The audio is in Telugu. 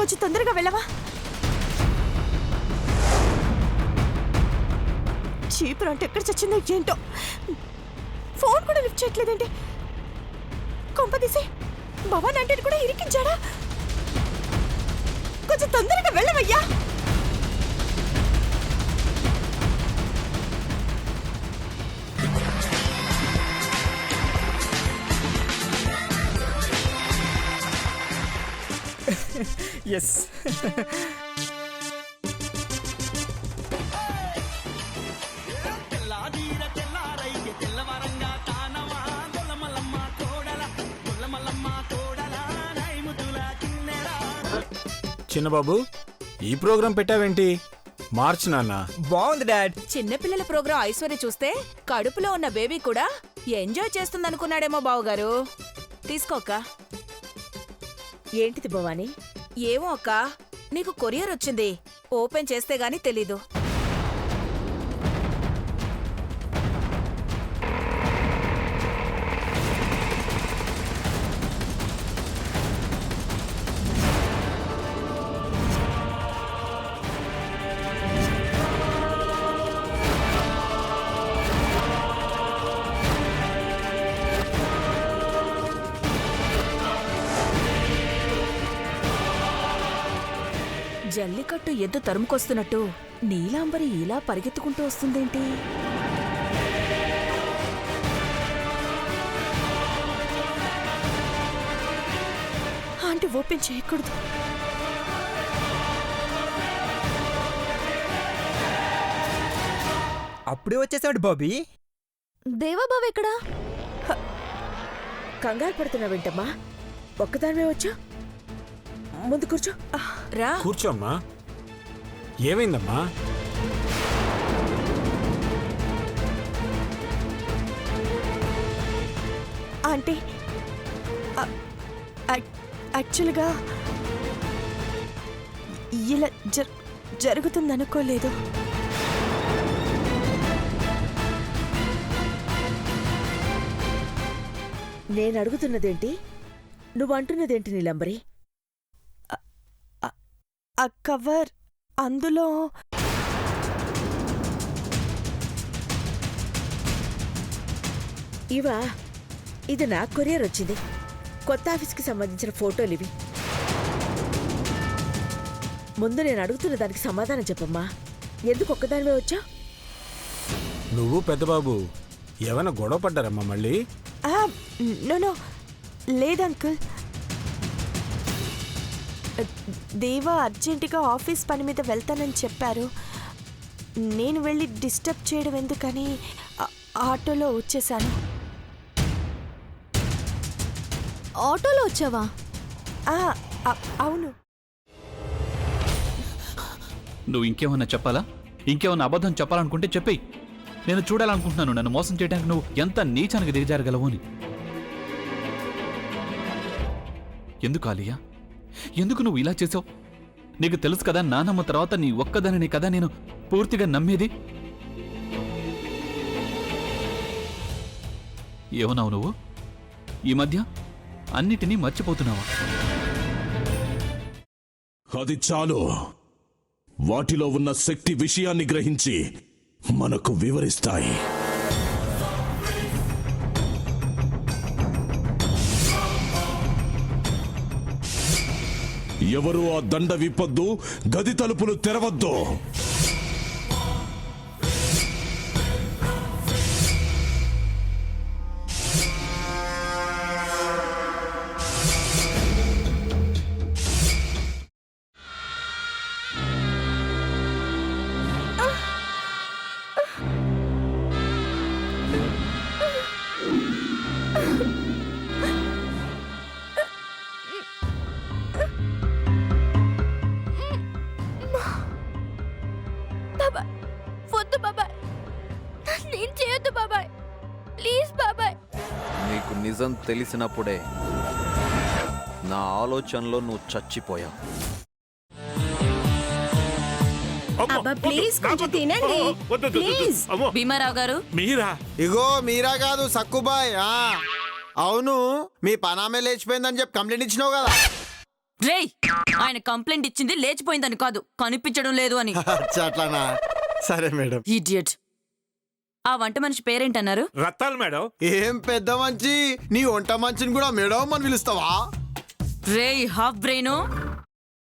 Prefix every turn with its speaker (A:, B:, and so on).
A: కొంచెం తొందరగా వెళ్ళవా? చీపురు అంటే ఎక్కడ చచ్చిందో ఏంటో, ఫోన్ కూడా లిఫ్ట్ చేయట్లేదండి. కొంపదీసి భవన్ అంటే కూడా ఇరికించాడా? కొంచెం తొందరగా వెళ్ళవయ్యా.
B: ఎస్.
C: చిన్నబాబు, ఈ ప్రోగ్రాం పెట్టావేంటి? మార్చ్ నాన్న.
B: బాగుంది డాడ్.
D: చిన్నపిల్లల ప్రోగ్రాం ఐశ్వర్య చూస్తే కడుపులో ఉన్న బేబీ కూడా ఎంజాయ్ చేస్తుందనుకున్నాడేమో బావుగారు. తీసుకోక్క.
A: ఏంటిది భవాని?
D: ఏమో అక్క, నీకు కొరియర్ వచ్చింది. ఓపెన్ చేస్తే గాని తెలీదు. జల్లికట్టు ఎద్దు తరుముకొస్తున్నట్టు నీలాంబరి ఇలా పరిగెత్తుకుంటూ వస్తుందేంటి?
A: ఆంటీ ఓపెన్ చేయకూడదు.
B: అప్పుడే వచ్చేసాడు బాబీ.
A: దేవాబాబు ఎక్కడా? కంగారు పడుతున్నావేంటమ్మా? ఒక్కదానివే వచ్చా? ముందు కూర్చో.
D: రా.
C: కూర్చోమ్మా. ఏమైందమ్మా?
A: ఆంటీ, యాక్చువల్గా ఇలా జరుగుతుందనుకోలేదు.
E: నేను అడుగుతున్నదేంటి, నువ్వు అంటున్నదేంటి నీలంబరి?
A: ఆ కవర్ అందులో
E: ఇవా? ఇది నా కొరియర్ వచ్చింది. కొత్త ఆఫీస్కి సంబంధించిన ఫోటోలు ఇవి. ముందు నేను అడుగుతున్న దానికి సమాధానం చెప్పమ్మా. ఎందుకు ఒక్కదానివే వచ్చా?
C: నువ్వు పెద్దబాబు ఏమైనా గొడవ పడ్డారమ్మా మళ్ళీ?
A: నో లేదంకుల్. దేవా అర్జెంటుగా ఆఫీస్ పని మీద వెళ్తానని చెప్పారు. నేను వెళ్ళి డిస్టర్బ్ చేయడం ఎందుకని ఆటోలో వచ్చేసాను.
F: ఆటోలో వచ్చావా?
A: అవును.
G: నువ్వు ఇంకేమన్నా చెప్పాలా? ఇంకేమన్నా అబద్ధం చెప్పాలనుకుంటే చెప్పేయి. నేను చూడాలనుకుంటున్నాను నన్ను మోసం చేయడానికి నువ్వు ఎంత నీచానికి దిగజారగలవు అని. ఎందుకు ఆలియా, ఎందుకు నువ్వు ఇలా చేసావు? నీకు తెలుసు కదా నానమ్మ తర్వాత నీ ఒక్కదానిని కదా నేను పూర్తిగా నమ్మేది. ఏమన్నావు నువ్వు? ఈ మధ్య అన్నిటినీ మర్చిపోతున్నావా?
H: అది చాలు. వాటిలో ఉన్న శక్తి విషయాన్ని గ్రహించి మనకు వివరిస్తాయి. ఎవరు ఆ దండ విప్పొద్దు, గది తలుపులు తెరవద్దు.
F: వద్దు బాబాయ్, నేను చేయొద్దు బాబాయ్, ప్లీజ్ బాబాయ్.
I: నీకు నిజం తెలిసినప్పుడే నా ఆలోచనలో నువ్వు చచ్చిపోయావు.
D: ప్లీజ్ కొంచెం తినండి ప్లీజ్. భీమారావు గారు
J: మీరా?
K: ఇగో మీరా కాదు సక్కుబాయ్. అవును, మీ పనామే లేచిపోయిందని చెప్పి కంప్లైంట్ ఇచ్చినావు కదా.
J: రేయ్ ఆయన కంప్లైంట్ ఇచ్చింది లేచిపోయిందని కాదు కనిపించడం లేదు అని.
K: అట్లానా? సరే మేడం.
J: ఇడియట్. ఆ వంట మనిషి పేరేంటన్నారు?
C: రత్తాలు మేడం.
K: ఏం పెద్ద మంచి, నీ వంట మంచిని కూడా మేడం అని పిలుస్తావా?
J: రేయ్ హాఫ్ బ్రెయిన్,